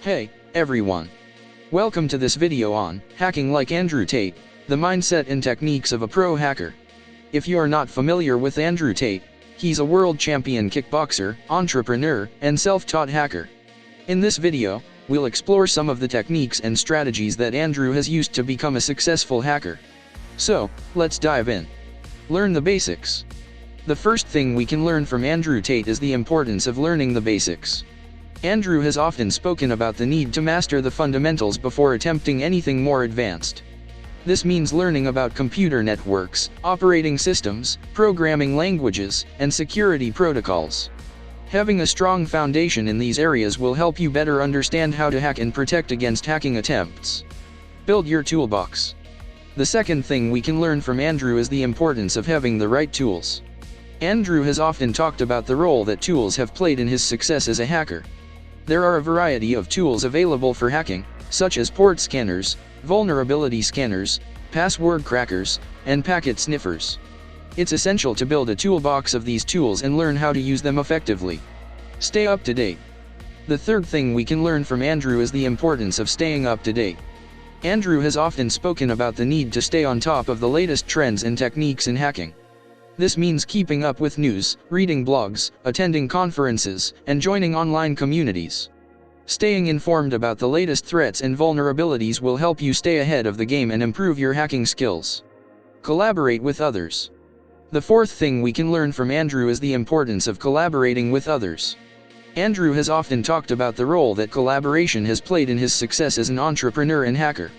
Hey, everyone. Welcome to this video on hacking like Andrew Tate, the mindset and techniques of a pro hacker. If you are not familiar with Andrew Tate, he's a world champion kickboxer, entrepreneur, and self-taught hacker. In this video, we'll explore some of the techniques and strategies that Andrew has used to become a successful hacker. So, let's dive in. Learn the basics. The first thing we can learn from Andrew Tate is the importance of learning the basics. Andrew has often spoken about the need to master the fundamentals before attempting anything more advanced. This means learning about computer networks, operating systems, programming languages, and security protocols. Having a strong foundation in these areas will help you better understand how to hack and protect against hacking attempts. Build your toolbox. The second thing we can learn from Andrew is the importance of having the right tools. Andrew has often talked about the role that tools have played in his success as a hacker. There are a variety of tools available for hacking, such as port scanners, vulnerability scanners, password crackers, and packet sniffers. It's essential to build a toolbox of these tools and learn how to use them effectively. Stay up to date. The third thing we can learn from Andrew is the importance of staying up to date. Andrew has often spoken about the need to stay on top of the latest trends and techniques in hacking. This means keeping up with news, reading blogs, attending conferences, and joining online communities. Staying informed about the latest threats and vulnerabilities will help you stay ahead of the game and improve your hacking skills. Collaborate with others. The fourth thing we can learn from Andrew is the importance of collaborating with others. Andrew has often talked about the role that collaboration has played in his success as an entrepreneur and hacker.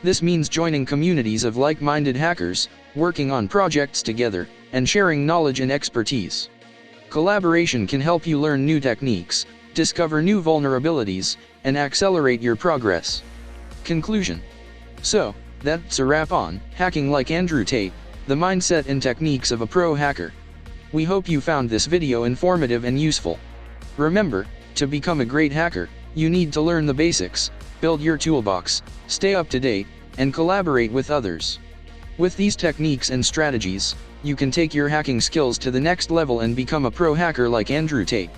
This means joining communities of like-minded hackers, working on projects together, and sharing knowledge and expertise. Collaboration can help you learn new techniques, discover new vulnerabilities, and accelerate your progress. Conclusion. So, that's a wrap on hacking like Andrew Tate, the mindset and techniques of a pro hacker. We hope you found this video informative and useful. Remember, to become a great hacker, you need to learn the basics, build your toolbox, stay up to date, and collaborate with others. With these techniques and strategies, you can take your hacking skills to the next level and become a pro hacker like Andrew Tate.